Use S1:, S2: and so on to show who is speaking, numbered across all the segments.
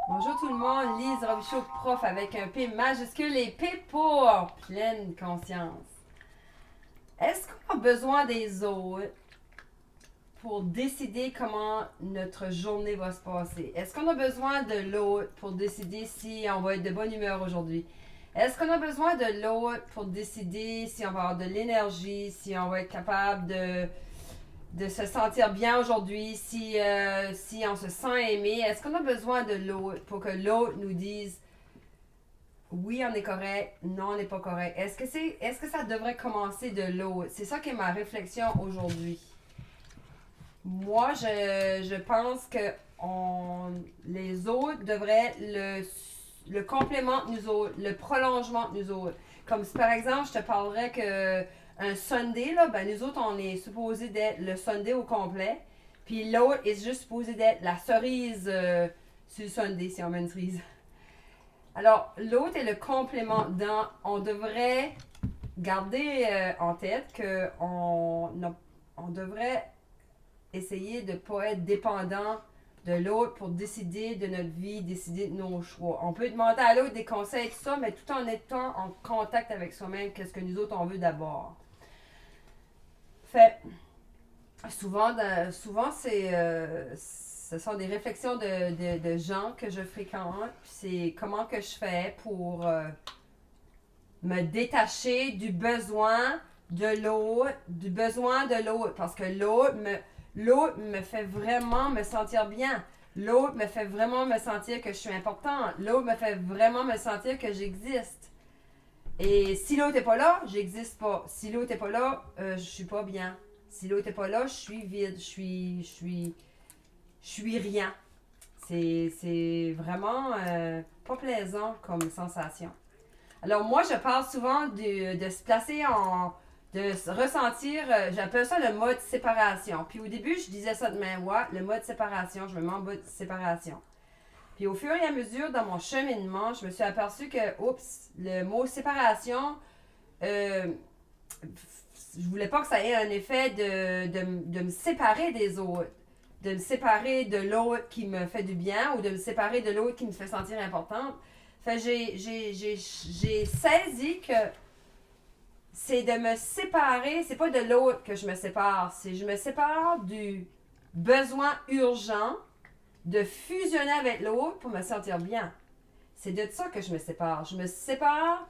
S1: Bonjour tout le monde, Lise Robichaud, prof avec un P majuscule et P pour pleine conscience. Est-ce qu'on a besoin des autres pour décider comment notre journée va se passer? Est-ce qu'on a besoin de l'autre pour décider si on va être de bonne humeur aujourd'hui? Est-ce qu'on a besoin de l'autre pour décider si on va avoir de l'énergie, si on va être capable de se sentir bien aujourd'hui, si on se sent aimé? Est-ce qu'on a besoin de l'autre pour que l'autre nous dise oui, on est correct, non, on n'est pas correct? Est-ce que ça devrait commencer de l'autre? C'est ça qui est ma réflexion aujourd'hui. Moi, je pense que les autres devraient le complément de nous autres, le prolongement de nous autres. Comme si par exemple, je te parlerais que un Sunday, là, ben nous autres, on est supposé d'être le Sunday au complet. Puis l'autre est juste supposé d'être la cerise sur le Sunday, si on met une cerise. Alors, l'autre est le complément. On devrait garder en tête on devrait essayer de ne pas être dépendant de l'autre pour décider de notre vie, décider de nos choix. On peut demander à l'autre des conseils, tout ça, mais tout en étant en contact avec soi-même, qu'est-ce que nous autres on veut d'abord. Fait, souvent ce sont des réflexions de gens que je fréquente, puis c'est comment que je fais pour me détacher du besoin de l'autre, parce que l'autre me fait vraiment me sentir bien. L'autre me fait vraiment me sentir que je suis importante. L'autre me fait vraiment me sentir que j'existe. Et si l'autre n'est pas là, j'existe pas. Si l'autre n'est pas là, je suis pas bien. Si l'autre n'est pas là, je suis vide. Je suis rien. C'est vraiment pas plaisant comme sensation. Alors moi, je parle souvent de se placer de se ressentir, j'appelle ça le mode séparation. Puis au début, je disais ça de même, ouais, le mode séparation, je me mets en mode séparation. Puis au fur et à mesure, dans mon cheminement, je me suis aperçu que, oups, le mot séparation, je voulais pas que ça ait un effet de me séparer des autres, de me séparer de l'autre qui me fait du bien ou de me séparer de l'autre qui me fait sentir importante. Fait j'ai saisi que c'est de me séparer, c'est pas de l'autre que je me sépare, c'est je me sépare du besoin urgent de fusionner avec l'autre pour me sentir bien. C'est de ça que je me sépare. Je me sépare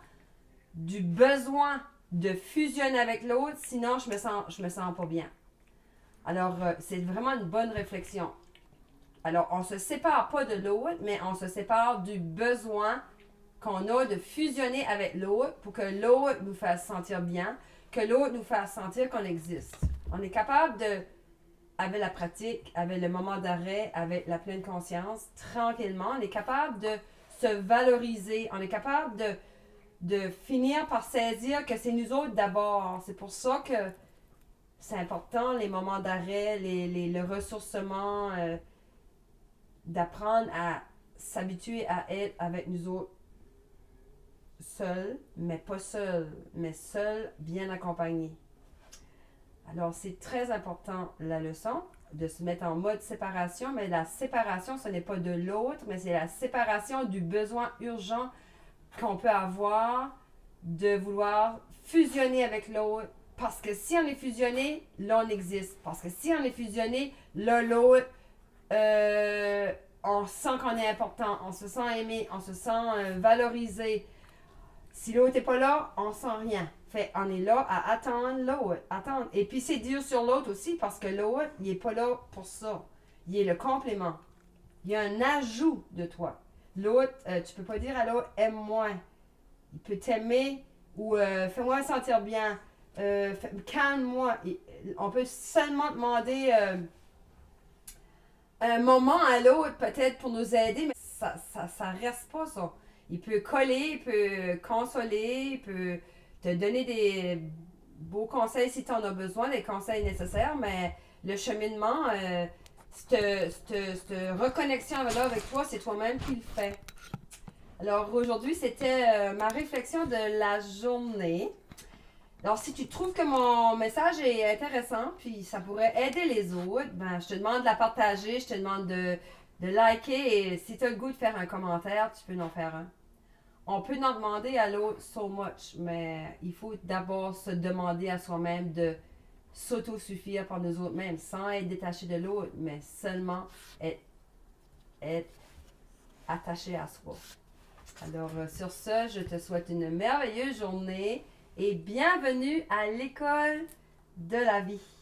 S1: du besoin de fusionner avec l'autre, sinon je me sens pas bien. Alors, c'est vraiment une bonne réflexion. Alors, on ne se sépare pas de l'autre, mais on se sépare du besoin qu'on a de fusionner avec l'autre pour que l'autre nous fasse sentir bien, que l'autre nous fasse sentir qu'on existe. On est capable de, avec la pratique, avec le moment d'arrêt, avec la pleine conscience, tranquillement, on est capable de se valoriser, on est capable de finir par saisir que c'est nous autres d'abord. C'est pour ça que c'est important, les moments d'arrêt, le ressourcement, d'apprendre à s'habituer à être avec nous autres seuls, mais pas seuls, mais seuls, bien accompagnés. Alors, c'est très important, la leçon, de se mettre en mode séparation, mais la séparation, ce n'est pas de l'autre, mais c'est la séparation du besoin urgent qu'on peut avoir de vouloir fusionner avec l'autre. Parce que si on est fusionné, là, on existe. Parce que si on est fusionné, là, l'autre, on sent qu'on est important, on se sent aimé, on se sent valorisé. Si l'autre n'est pas là, on sent rien. Fait, on est là à attendre l'autre, attendre. Et puis c'est dur sur l'autre aussi parce que l'autre, il n'est pas là pour ça. Il est le complément. Il y a un ajout de toi. L'autre, tu peux pas dire à l'autre, aime-moi. Il peut t'aimer ou fais-moi sentir bien. Calme-moi. On peut seulement demander un moment à l'autre, peut-être pour nous aider, mais ça reste pas ça. Il peut coller, il peut consoler, il peut te donner des beaux conseils si tu en as besoin, des conseils nécessaires, mais le cheminement, cette reconnexion avec toi, c'est toi-même qui le fais. Alors aujourd'hui, c'était ma réflexion de la journée. Alors, si tu trouves que mon message est intéressant, puis ça pourrait aider les autres, ben, je te demande de la partager, je te demande de liker et si tu as le goût de faire un commentaire, tu peux en faire un. On peut en demander à l'autre so much, mais il faut d'abord se demander à soi-même de s'auto-suffire par nous autres mêmes, sans être détaché de l'autre, mais seulement être attaché à soi. Alors, sur ce, je te souhaite une merveilleuse journée et bienvenue à l'école de la vie.